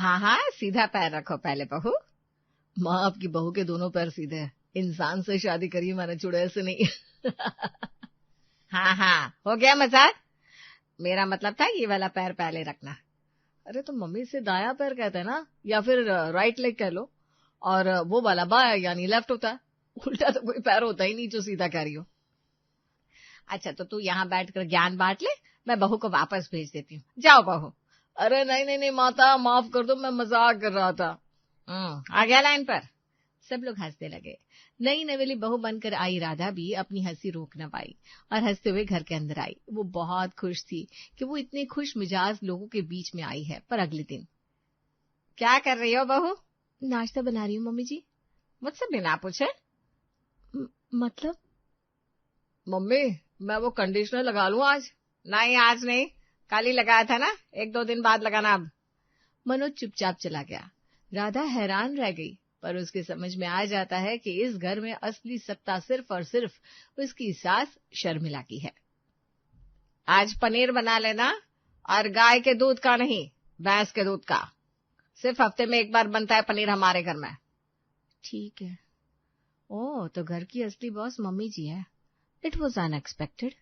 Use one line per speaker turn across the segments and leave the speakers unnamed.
हाँ हाँ, सीधा पैर रखो पहले बहू। माँ, आपकी बहू के दोनों पैर सीधे हैं। इंसान से शादी करी मैंने, चुड़ैल से नहीं। हाँ हाँ, हो गया मजाक। मेरा मतलब था ये वाला पैर पहले रखना। अरे तो मम्मी से दाया पैर कहते हैं ना, या फिर राइट लेग कह लो, और वो वाला बाया यानी लेफ्ट होता है। उल्टा तो कोई पैर होता ही नहीं जो सीधा कह रही हो। अच्छा तो तू यहाँ बैठकर ज्ञान बांट ले, मैं बहू को वापस भेज देती हूँ। जाओ बहू। अरे नहीं नहीं नहीं माता, माफ कर दो, मैं मजाक कर रहा था। आ गया लाइन पर। सब लोग हंसने लगे। नई नवेली बहू बनकर आई राधा भी अपनी हंसी रोक न पाई और हंसते हुए घर के अंदर आई। वो बहुत खुश थी कि वो इतने खुश मिजाज लोगों के बीच में आई है। पर अगले दिन, क्या कर रही हो बहू? नाश्ता बना रही हूँ मम्मी जी। मुझसे बिना पूछे? मतलब? मम्मी, मैं वो कंडीशनर लगा लूं आज? नहीं आज नहीं, कल ही लगाया था ना, 1-2 दिन बाद लगाना अब। मनोज चुपचाप चला गया। राधा हैरान रह गई, पर उसके समझ में आ जाता है कि इस घर में असली सत्ता सिर्फ और सिर्फ उसकी सास शर्मिला की है। आज पनीर बना लेना, और गाय के दूध का नहीं, भैंस के दूध का। सिर्फ हफ्ते में 1 बार बनता है पनीर हमारे घर में। ठीक है। ओह, तो घर की असली बॉस मम्मी जी है। It was unexpected.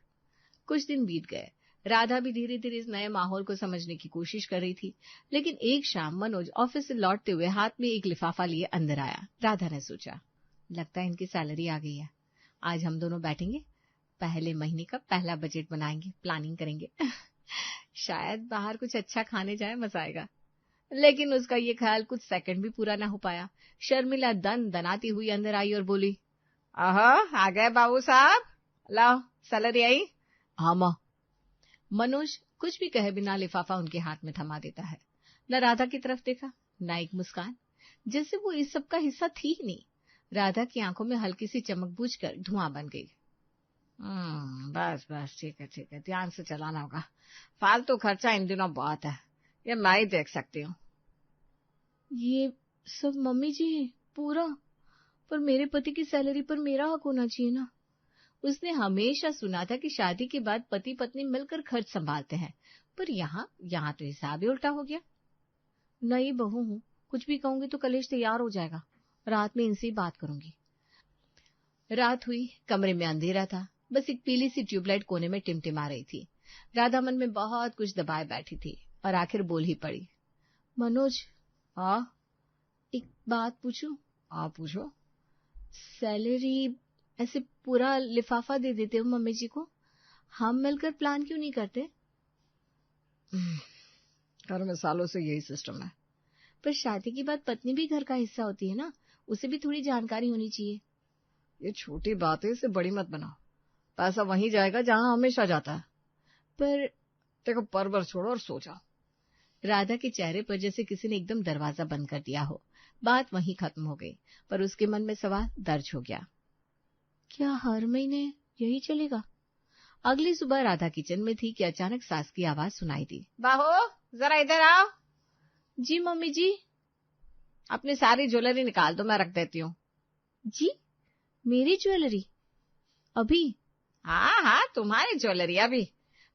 कुछ दिन बीत गए। राधा भी धीरे धीरे इस नए माहौल को समझने की कोशिश कर रही थी। लेकिन एक शाम मनोज ऑफिस से लौटते हुए हाथ में एक लिफाफा लिए अंदर आया। राधा ने सोचा, लगता है इनकी सैलरी आ गई है। आज हम दोनों बैठेंगे, पहले महीने का पहला बजट बनाएंगे, प्लानिंग करेंगे। शायद बाहर कुछ अच्छा खाने जाए, मजा आएगा। लेकिन उसका ये ख्याल कुछ सेकंड भी पूरा ना हो पाया। शर्मिला दन दनाती हुई अंदर आई और बोली, आ गए बाबू साहब, लाओ सैलरी आई। हाँ माँ। मनोज कुछ भी कहे बिना लिफाफा उनके हाथ में थमा देता है। न राधा की तरफ देखा, न एक मुस्कान, जैसे वो इस सब का हिस्सा थी ही नहीं। राधा की आंखों में हल्की सी चमक बुझकर धुआं बन गई। बस बस, ठीक है, ध्यान से चलाना होगा। फालतू खर्चा इन दिनों बहुत है, ये मैं ही देख सकती हूँ। ये सब मम्मी जी पूरा, पर मेरे पति की सैलरी पर मेरा हक होना चाहिए ना। उसने हमेशा सुना था कि शादी के बाद पति पत्नी मिलकर खर्च संभालते हैं, पर यहाँ तो हिसाब ही उल्टा हो गया। नई बहू हूँ, कुछ भी कहूंगी तो कलेश तैयार हो जाएगा। रात में इनसे ही बात करूंगी। रात हुई, कमरे में अंधेरा था, बस एक पीली सी ट्यूबलाइट कोने में टिमटिमा रही थी। राधा मन में बहुत कुछ दबाए बैठी थी और आखिर बोल ही पड़ी, मनोज, एक बात पूछूं? पूछो। सैलरी ऐसे पूरा लिफाफा दे देते हो मम्मी जी को, हम मिलकर प्लान क्यों नहीं करते? घर में सालों से यही सिस्टम है। पर शादी के बाद पत्नी भी घर का हिस्सा होती है ना, उसे भी थोड़ी जानकारी होनी चाहिए। ये छोटी बात है, इसे बड़ी मत बनाओ। पैसा वहीं जाएगा जहां हमेशा जाता है। पर देखो, परवर छोड़ो और सो जाओ। राधा के चेहरे पर जैसे किसी ने एकदम दरवाजा बंद कर दिया हो। बात वहीं खत्म हो गई, पर उसके मन में सवाल दर्ज हो गया, क्या हर महीने यही चलेगा? अगली सुबह राधा किचन में थी कि अचानक सास की आवाज सुनाई दी, बहू जरा इधर आओ। जी मम्मी जी। अपनी सारी ज्वेलरी निकाल दो, मैं रख देती हूँ। जी, मेरी ज्वेलरी अभी? हाँ, तुम्हारी ज्वेलरी अभी।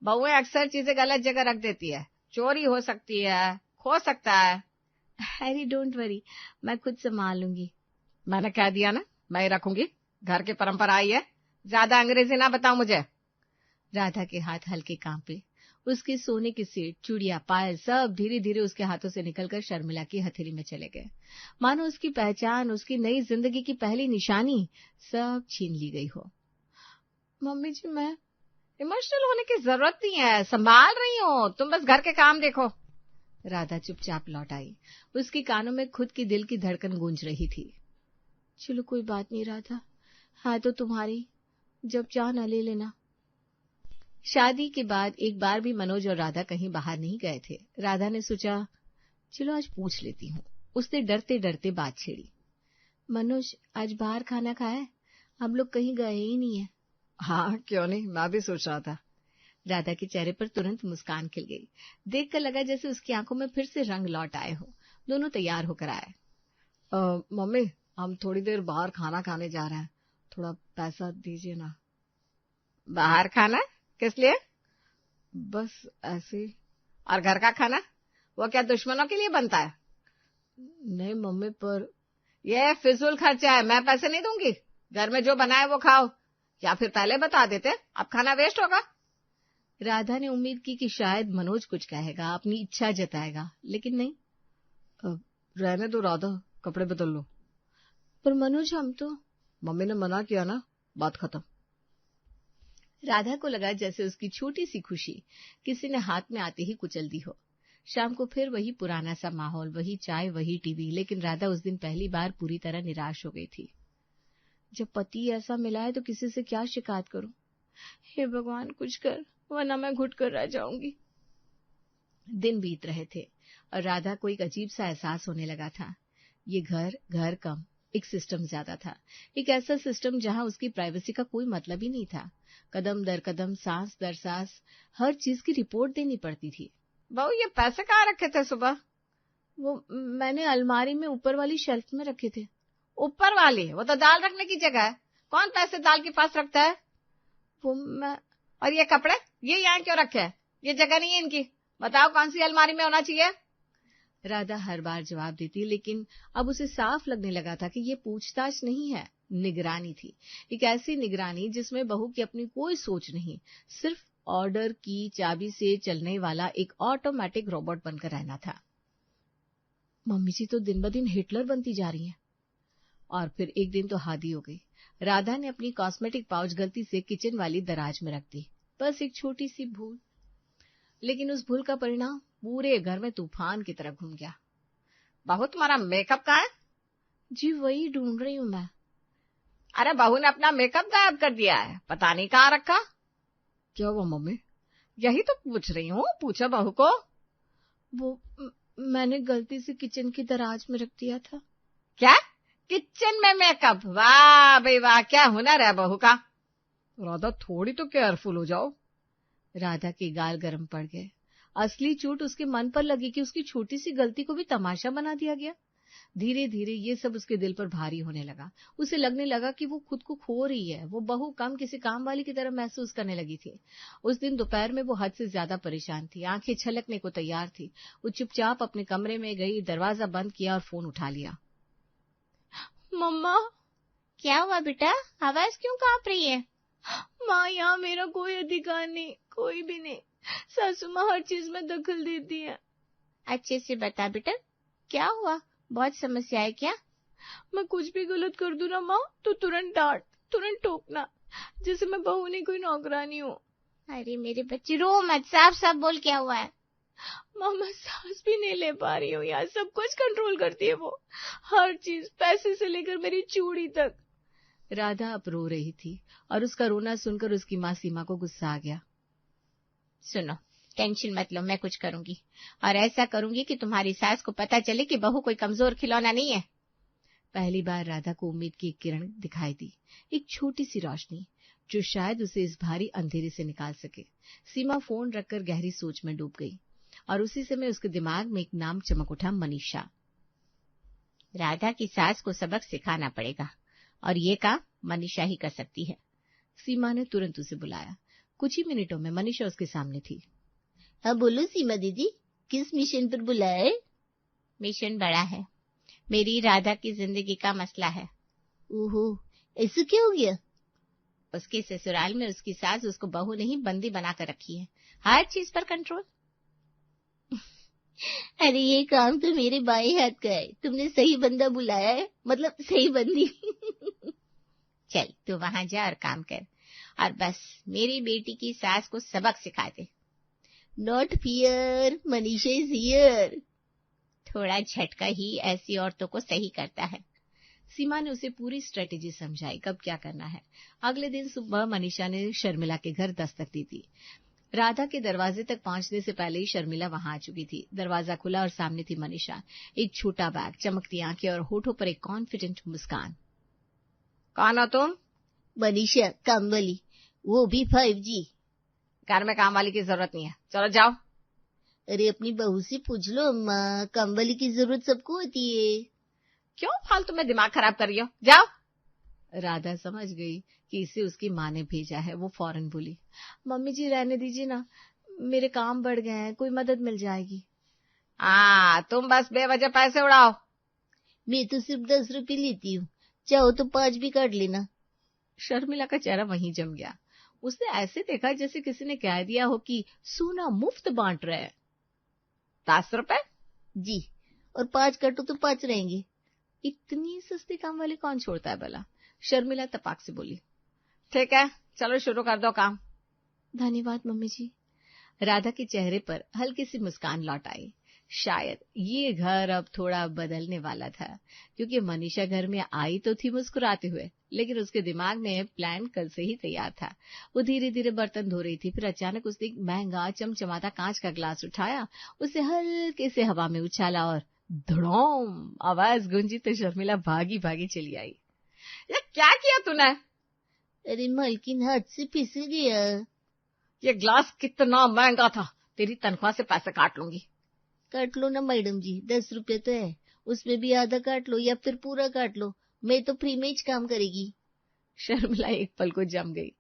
बहुएं अक्सर चीजें गलत जगह रख देती है, चोरी हो सकती है, खो सकता है। हैरी डोंट वरी, मैं खुद संभाल लूंगी। मैंने कह दिया ना, मैं ही रखूंगी, घर की परंपरा आई है। ज्यादा अंग्रेजी ना बताओ मुझे। राधा के हाथ हल्के कांपे। उसके सोने के सेट, चूड़ियां, पायल सब धीरे धीरे उसके हाथों से निकलकर शर्मिला की हथेली में चले गए। मानो उसकी पहचान, उसकी नई जिंदगी की पहली निशानी सब छीन ली गई हो। मम्मी जी, मैं इमोशनल होने की जरूरत नहीं है, संभाल रही हूँ, तुम बस घर के काम देखो। राधा चुपचाप लौट आई। उसके कानों में खुद की दिल की धड़कन गूंज रही थी। चलो कोई बात नहीं राधा, हाँ तो तुम्हारी, जब चाह न ले लेना। शादी के बाद एक बार भी मनोज और राधा कहीं बाहर नहीं गए थे। राधा ने सोचा, चलो आज पूछ लेती हूँ। उसने डरते डरते बात छेड़ी, मनोज आज बाहर खाना खाया? हम लोग कहीं गए ही नहीं है। हाँ क्यों नहीं, मैं भी सोच रहा था। राधा के चेहरे पर तुरंत मुस्कान खिल गई। देखकर लगा जैसे उसकी आंखों में फिर से रंग लौट आए हो। दोनों तैयार होकर आए। मम्मी, हम थोड़ी देर बाहर खाना खाने जा रहे हैं, थोड़ा पैसा दीजिए ना। बाहर खाना किस लिए? बस ऐसे। और घर का खाना, वो क्या दुश्मनों के लिए बनता है? नहीं मम्मी, पर ये फिजूल खर्चा है, मैं पैसे नहीं दूंगी। घर में जो बनाए वो खाओ, या फिर पहले बता देते, अब खाना वेस्ट होगा। राधा ने उम्मीद की कि शायद मनोज कुछ कहेगा, अपनी इच्छा जताएगा, लेकिन नहीं। रहने दो राधा, कपड़े बदल लो। पर मनोज, हम तो, मम्मी ने मना किया ना, बात खत्म। राधा को लगा जैसे उसकी छोटी सी खुशी किसी ने हाथ में आते ही कुचल दी हो। शाम को फिर वही पुराना सा माहौल, वही चाय, वही टीवी, लेकिन राधा उस दिन पहली बार पूरी तरह निराश हो गई थी। जब पति ऐसा मिला है तो किसी से क्या शिकायत करूं? हे भगवान, कुछ कर, वरना मैं घुट कर रह जाऊंगी। दिन बीत रहे थे और राधा को एक अजीब सा एहसास होने लगा था। ये घर कम, एक सिस्टम ज्यादा था। एक ऐसा सिस्टम जहां उसकी प्राइवेसी का कोई मतलब ही नहीं था। कदम दर कदम, सांस दर सांस, हर चीज की रिपोर्ट देनी पड़ती थी। बहू, ये पैसे कहाँ रखे थे सुबह? वो मैंने अलमारी में ऊपर वाली शेल्फ में रखे थे। ऊपर वाली? वो तो दाल रखने की जगह है। कौन पैसे दाल के पास रखता है? वो मैं। और ये कपड़े, ये यहाँ क्यों रखे हैं? ये जगह नहीं है इनकी। बताओ कौन सी अलमारी में होना चाहिए? राधा हर बार जवाब देती, लेकिन अब उसे साफ लगने लगा था कि ये पूछताछ नहीं है, निगरानी थी। एक ऐसी निगरानी जिसमें बहू की अपनी कोई सोच नहीं, सिर्फ ऑर्डर की चाबी से चलने वाला एक ऑटोमेटिक रोबोट बनकर रहना था। मम्मी जी तो दिन ब दिन हिटलर बनती जा रही हैं। और फिर एक दिन तो हादी हो गई। राधा ने अपनी कॉस्मेटिक पाउच गलती से किचन वाली दराज में रख दी। बस एक छोटी सी भूल, लेकिन उस भूल का परिणाम पूरे घर में तूफान की तरह घूम गया। बहू, तुम्हारा मेकअप कहाँ है? जी वही ढूंढ रही हूँ मैं। अरे बहू ने अपना मेकअप गायब कर दिया है, पता नहीं कहाँ रखा। क्या हुआ मम्मी? यही तो पूछ रही हूँ, पूछो बहू को। वो मैंने गलती से किचन की दराज में रख दिया था। क्या? किचन में मेकअप? वाह भाई वाह, क्या हुनर है बहू का। राधा, थोड़ी तो केयरफुल हो जाओ। राधा के गाल गर्म पड़ गए। असली चोट उसके मन पर लगी कि उसकी छोटी सी गलती को भी तमाशा बना दिया गया। धीरे धीरे ये सब उसके दिल पर भारी होने लगा। उसे लगने लगा कि वो खुद को खो रही है। वो बहू कम किसी काम वाली की तरह महसूस करने लगी थी। उस दिन दोपहर में वो हद से ज्यादा परेशान थी, आंखें छलकने को तैयार थी। वो चुपचाप अपने कमरे में गई, दरवाजा बंद किया और फोन उठा लिया। मम्मा। क्या हुआ बेटा, आवाज क्यों कांप रही है? माँ, यहाँ मेरा कोई अधिकार नहीं, कोई भी नहीं। सासू माँ हर चीज में दखल देती है। अच्छे से बता बेटा, क्या हुआ? बहुत समस्या है क्या? मैं कुछ भी गलत कर दूं ना माँ, तो तुरंत डांट, तुरंत टोकना, जैसे मैं बहू नहीं कोई नौकरानी हूँ। अरे मेरे बच्चे, रो मत, साफ साफ बोल, क्या हुआ है? माँ, मैं सांस भी नहीं ले पा रही हूँ यार, सब कुछ कंट्रोल करती है वो, हर चीज, पैसे से लेकर मेरी चूड़ी तक। राधा अब रो रही थी और उसका रोना सुनकर उसकी माँ सीमा को गुस्सा आ गया। सुनो, टेंशन मत लो, मैं कुछ करूंगी, और ऐसा करूंगी कि तुम्हारी सास को पता चले कि बहू कोई कमजोर खिलौना नहीं है। पहली बार राधा को उम्मीद की एक किरण दिखाई दी, एक छोटी सी रोशनी जो शायद उसे इस भारी अंधेरे से निकाल सके। सीमा फोन रखकर गहरी सोच में डूब गई और उसी समय उसके दिमाग में एक नाम चमक उठा, मनीषा। राधा की सास को सबक सिखाना पड़ेगा और ये काम मनीषा ही कर सकती है। सीमा ने तुरंत उसे बुलाया। कुछ ही मिनटों में मनीषा उसके सामने थी। हाँ बोलो सीमा दीदी, किस मिशन पर बुलाया है? मिशन बड़ा है, मेरी राधा की जिंदगी का मसला है। ओहो, ऐसा क्या हो गया? उसके ससुराल में उसकी सास उसको बहू नहीं बंदी बनाकर रखी है, हर चीज पर कंट्रोल। अरे ये काम तो मेरे बाएं हाथ का है, तुमने सही बंदा बुलाया है, मतलब सही बंदी। चल तू वहां जा और काम कर, और बस मेरी बेटी की सास को सबक सिखा दे। Not fear, Manisha is here. थोड़ा झटका ही ऐसी औरतों को सही करता है। सीमा ने उसे पूरी स्ट्रेटेजी समझाई, कब क्या करना है। अगले दिन सुबह मनीषा ने शर्मिला के घर दस्तक दी थी। राधा के दरवाजे तक पहुंचने से पहले ही शर्मिला वहां आ चुकी थी। दरवाजा खुला और सामने थी मनीषा, एक छोटा बैग, चमकती आंखें और होठों पर एक कॉन्फिडेंट मुस्कान। कौन हो तुम? मनीषा, कामवाली, वो भी 5G। घर में काम वाली की जरूरत नहीं है, चलो जाओ। अरे अपनी बहू से पूछ लो अम्मा, कामवाली की जरूरत सबको होती है। क्यों फालतू में दिमाग खराब कर रही हो, जाओ। राधा समझ गई कि इसे उसकी माँ ने भेजा है। वो फौरन बोली, मम्मी जी रहने दीजिए ना, मेरे काम बढ़ गए हैं, कोई मदद मिल जाएगी। तुम बस बेवजह पैसे उड़ाओ,
मैं तो सिर्फ 10 रुपए लेती हूँ, चाहो तो 5 भी काट लेना।
शर्मिला का चेहरा वहीं जम गया। उसने ऐसे देखा जैसे किसी ने कह दिया हो कि सोना मुफ्त बांट रहे हैं। 10 रुपए?
जी, और 5 काटो तो 5 रहेंगे।
इतनी सस्ती काम वाली कौन छोड़ता है भला? शर्मिला तपाक से बोली। ठीक है, चलो शुरू कर दो काम। धन्यवाद मम्मी जी। राधा के चेहरे पर हल्की सी मुस्कान लौट आई। शायद ये घर अब थोड़ा बदलने वाला था, क्योंकि मनीषा घर में आई तो थी मुस्कुराते हुए, लेकिन उसके दिमाग में प्लान कल से ही तैयार था। वो धीरे धीरे बर्तन धो रही थी, फिर अचानक उसने एक महंगा चमचमाता कांच का ग्लास उठाया, उसे हल्के से हवा में उछाला और धड़ोम आवाज गूंजी तो शर्मिला भागी भागी चली आई। ये क्या किया तूने?
अरे मालकिन, हाथ से फिसल गया।
ये ग्लास कितना महंगा था, तेरी तनख्वाह से पैसे काट लूंगी।
काट लो ना मैडम जी, 10 रुपए तो है, उसमें भी आधा काट लो या फिर पूरा काट लो, मैं तो फ्री में ही काम करेगी।
शर्मिला एक पल को जम गई।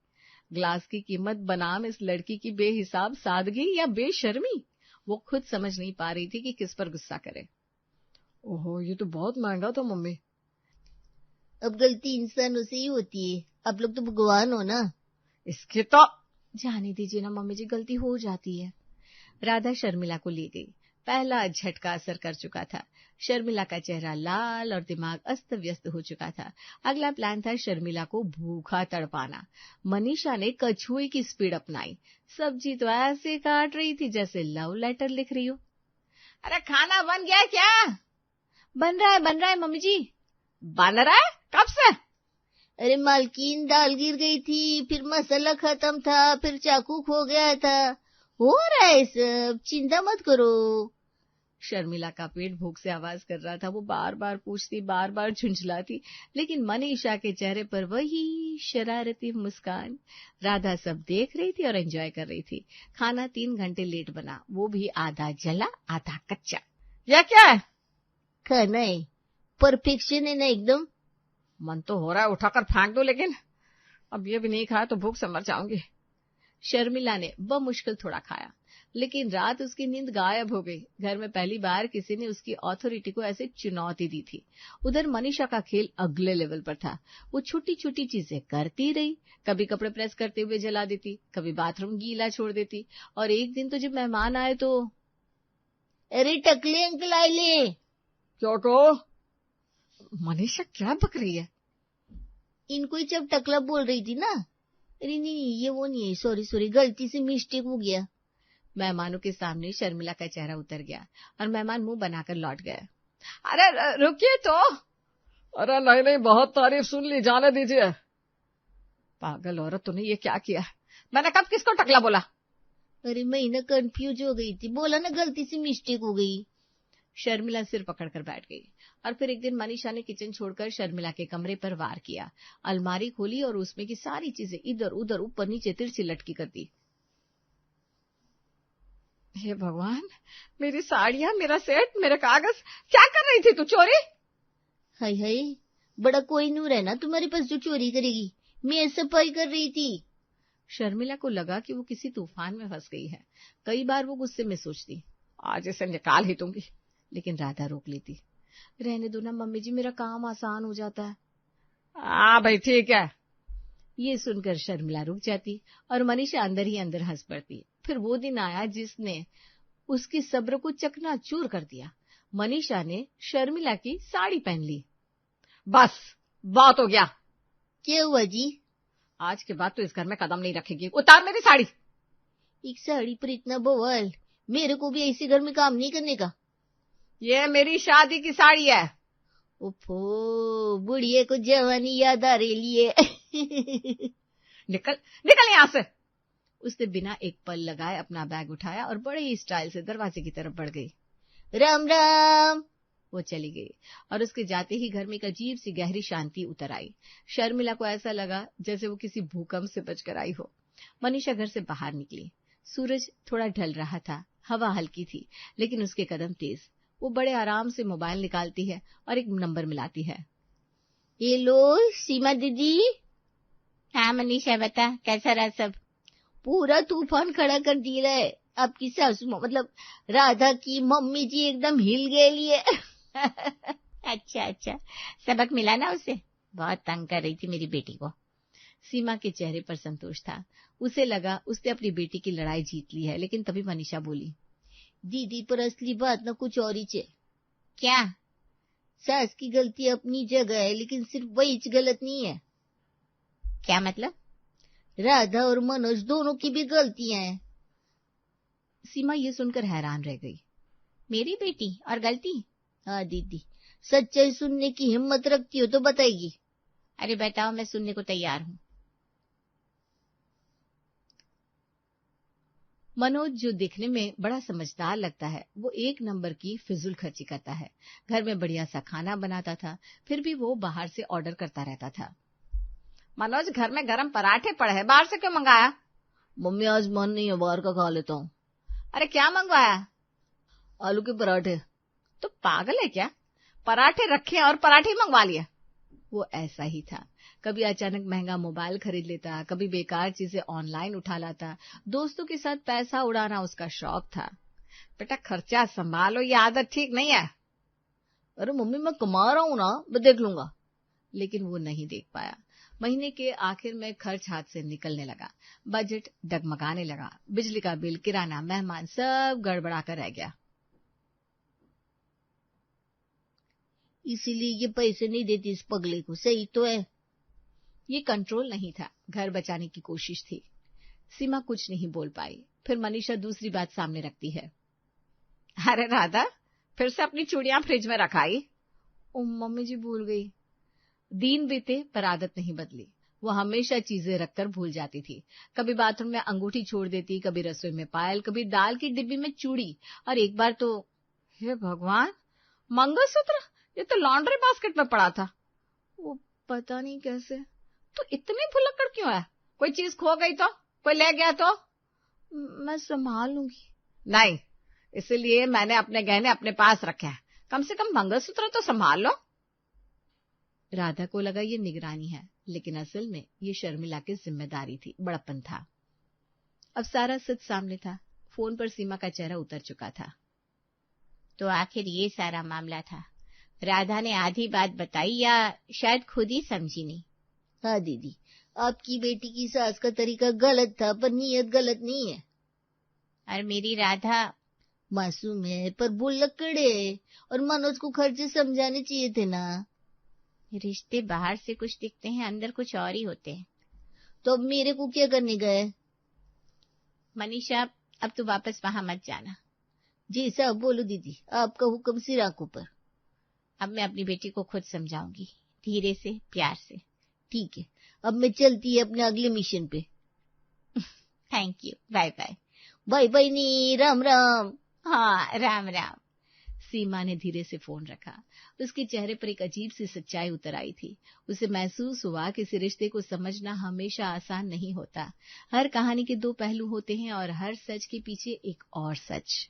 ग्लास की कीमत बनाम इस लड़की की बेहिसाब सादगी या बेशर्मी, वो खुद समझ नहीं पा रही थी कि किस पर गुस्सा करे। ओहो, ये तो बहुत महंगा था मम्मी।
अब गलती इंसानों से ही होती है, आप लोग तो भगवान हो ना।
इसके तो जाने दीजिए ना मम्मी जी, गलती हो जाती है। राधा शर्मिला को ले गई। पहला झटका असर कर चुका था। शर्मिला का चेहरा लाल और दिमाग अस्त व्यस्त हो चुका था। अगला प्लान था शर्मिला को भूखा तड़पाना। मनीषा ने कछुए की स्पीड अपनाई। सब्जी तो ऐसे काट रही थी जैसे लव लेटर लिख रही हो। अरे खाना बन गया क्या? बन रहा है मम्मी जी। बन रहा है? कब से?
अरे मालकिन, दाल गिर गई थी, फिर मसाला खत्म था, फिर चाकू खो गया था, हो रहा है सब, चिंता मत करो।
शर्मिला का पेट भूख से आवाज कर रहा था। वो बार बार पूछती, बार बार झुंझलाती, लेकिन मनीषा के चेहरे पर वही शरारती मुस्कान। राधा सब देख रही थी और एंजॉय कर रही थी। खाना 3 घंटे लेट बना, वो भी आधा जला आधा कच्चा। यह क्या है?
खाना है, परफेक्शन है ना एकदम।
मन तो हो रहा है उठाकर फेंक दो, लेकिन अब ये भी नहीं खाया तो भूख से मर जाऊंगी। शर्मिला ने बमुश्किल थोड़ा खाया, लेकिन रात उसकी नींद गायब हो गई। घर में पहली बार किसी ने उसकी ऑथोरिटी को ऐसे चुनौती दी थी। उधर मनीषा का खेल अगले लेवल पर था। वो छोटी छोटी चीजें करती रही, कभी कपड़े प्रेस करते हुए जला देती, कभी बाथरूम गीला छोड़ देती, और एक दिन तो जब मेहमान आए तो
अरे टकले अंकल आए ले।
क्यों को? मनीषा क्या बक रही है?
इनको ही जब टकला बोल रही थी ना। अरे नहीं, ये वो नहीं है, सॉरी, गलती से मिस्टेक हो गया।
मेहमानों के सामने शर्मिला का चेहरा उतर गया और मेहमान मुंह बनाकर लौट गए। अरे रुकिए तो। अरे नहीं, बहुत तारीफ सुन ली, जाने दीजिए। पागल औरत, तूने ये क्या किया? मैंने कब किसको टकला बोला?
अरे मैं ना कंफ्यूज हो गई थी, बोला ना गलती से मिस्टेक हो गई।
शर्मिला सिर पकड़कर बैठ गई। और फिर एक दिन मनीषा ने किचन छोड़कर शर्मिला के कमरे पर वार किया। अलमारी खोली और उसमें की सारी चीजें इधर उधर ऊपर नीचे तिरछी लटकी कर दी। हे भगवान, मेरी साड़ियां, मेरा सेट, मेरे कागज, क्या कर रही थी तू? चोरी?
हाय, बड़ा कोई नूर है ना तुम्हारे पास जो चोरी करेगी। मैं सफाई कर रही थी।
शर्मिला को लगा कि वो किसी तूफान में फंस गई है। कई बार वो गुस्से में सोचती, आज इसे निकाल ही दूंगी, लेकिन राधा रोक लेती। रहने दो ना मम्मी जी, मेरा काम आसान हो जाता है। हाँ भाई ठीक है। ये सुनकर शर्मिला रुक जाती और मनीषा अंदर ही अंदर हंस पड़ती। फिर वो दिन आया जिसने उसकी सब्र को चकनाचूर कर दिया। मनीषा ने शर्मिला की साड़ी पहन ली। बस, बात हो गया।
क्या हुआ जी?
आज के बाद तो इस घर में कदम नहीं रखेगी। उतार मेरी साड़ी।
एक साड़ी पर इतना बवाल? मेरे को भी ऐसे घर में काम नहीं करने का।
ये मेरी शादी की साड़ी है।
ओफो, बुढ़िया को जवानी याद आ रही है।
निकल यहाँ से। उसने बिना एक पल लगाए अपना बैग उठाया और बड़े ही स्टाइल से दरवाजे की तरफ बढ़ गई।
राम राम।
वो चली गई और उसके जाते ही घर में एक अजीब सी गहरी शांति उतर आई। शर्मिला को ऐसा लगा जैसे वो किसी भूकंप से बचकर आई हो। मनीषा घर से बाहर निकली। सूरज थोड़ा ढल रहा था, हवा हल्की थी, लेकिन उसके कदम तेज। वो बड़े आराम से मोबाइल निकालती है और एक नंबर मिलाती है।
हेलो सीमा दीदी।
हाँ मनीषा, बता कैसा रहा सब?
पूरा तूफान खड़ा कर दिया है। आपकी सासू मतलब राधा की मम्मी जी एकदम हिल गई है। अच्छा अच्छा, सबक मिला ना उसे? बहुत तंग कर रही थी मेरी बेटी को।
सीमा के चेहरे पर संतोष था। उसे लगा उसने अपनी बेटी की लड़ाई जीत ली है, लेकिन तभी मनीषा बोली,
दीदी पर असली बात ना कुछ और ही है।
क्या?
सास की गलती अपनी जगह है, लेकिन सिर्फ वही गलत नहीं है।
क्या मतलब?
राधा और मनोज दोनों की भी गलतियां हैं।
सीमा ये सुनकर हैरान रह गई।
मेरी बेटी और गलती? हाँ दीदी, सच्चाई सुनने की हिम्मत रखती हो तो बताएगी।
अरे बताओ, मैं सुनने को तैयार हूं। मनोज, जो दिखने में बड़ा समझदार लगता है, वो एक नंबर की फिजूल खर्ची करता है। घर में बढ़िया सा खाना बनाता था, फिर भी वो बाहर से ऑर्डर करता रहता था। मनोज, घर में गरम पराठे पड़े हैं, बाहर से क्यों मंगाया?
मम्मी आज मन नहीं है, बाहर का खा लेता हूँ।
अरे क्या मंगवाया?
आलू के पराठे।
तो पागल है क्या? पराठे रखे और पराठे मंगवा लिया। वो ऐसा ही था। कभी अचानक महंगा मोबाइल खरीद लेता, कभी बेकार चीजें ऑनलाइन उठा लाता। दोस्तों के साथ पैसा उड़ाना उसका शौक था। बेटा खर्चा संभालो, ये आदत ठीक नहीं है।
अरे मम्मी, मैं कमा रहा हूँ ना, मैं देख लूंगा।
लेकिन वो नहीं देख पाया। महीने के आखिर में खर्च हाथ से निकलने लगा। बजट डगमगाने लगा। बिजली का बिल, किराना, मेहमान, सब गड़बड़ा कर रह गया।
इसीलिए ये पैसे नहीं देती इस पगले को, सही तो है।
ये कंट्रोल नहीं था, घर बचाने की कोशिश थी। सीमा कुछ नहीं बोल पाई। फिर मनीषा दूसरी बात सामने रखती है। अरे राधा, फिर से अपनी चूड़ियां फ्रिज में रखाई?
ओ मम्मी जी, भूल गई।
दिन बीते पर आदत नहीं बदली। वो हमेशा चीजें रखकर भूल जाती थी। कभी बाथरूम में अंगूठी छोड़ देती, कभी रसोई में पायल, कभी दाल की डिब्बी में चूड़ी, और एक बार तो, हे भगवान, मंगलसूत्र! ये तो लॉन्ड्री बास्केट में पड़ा था। वो पता नहीं कैसे। तो इतनी भुलक्कड़ क्यों है? कोई चीज खो गई तो, कोई ले गया तो?
मैं संभाल लूंगी।
नहीं, इसलिए मैंने अपने गहने अपने पास रखे हैं। कम से कम मंगलसूत्र तो संभाल लो। राधा को लगा ये निगरानी है, लेकिन असल में ये शर्मिला की जिम्मेदारी थी, बड़प्पन था। अब सारा सच सामने था। फोन पर सीमा का चेहरा उतर चुका था।
तो आखिर ये सारा मामला था। राधा ने आधी बात बताई या शायद खुद ही समझी नहीं। हाँ दीदी, आपकी बेटी की सास का तरीका गलत था, पर नीयत गलत नहीं है। और मेरी राधा मासूम है, पर भुलक्कड़े है, और मनोज को खर्चे समझाने चाहिए थे ना। रिश्ते बाहर से कुछ दिखते हैं, अंदर कुछ और ही होते हैं। तो अब मेरे को क्या करने गए? मनीषा, अब तू वापस वहां मत जाना। जी साहब, बोलो दीदी, आपका हुक्म सिर आंखों पर। अब मैं अपनी बेटी को खुद समझाऊंगी, धीरे से, प्यार से। ठीक है, अब मैं चलती है अपने अगले मिशन पे। Thank you, bye bye. Bye bye नहीं, राम राम। हाँ, राम राम।
सीमा ने धीरे से फोन रखा। उसके चेहरे पर एक अजीब सी सच्चाई उतर आई थी। उसे महसूस हुआ कि इस रिश्ते को समझना हमेशा आसान नहीं होता। हर कहानी के दो पहलू होते हैं और हर सच के पीछे एक और सच।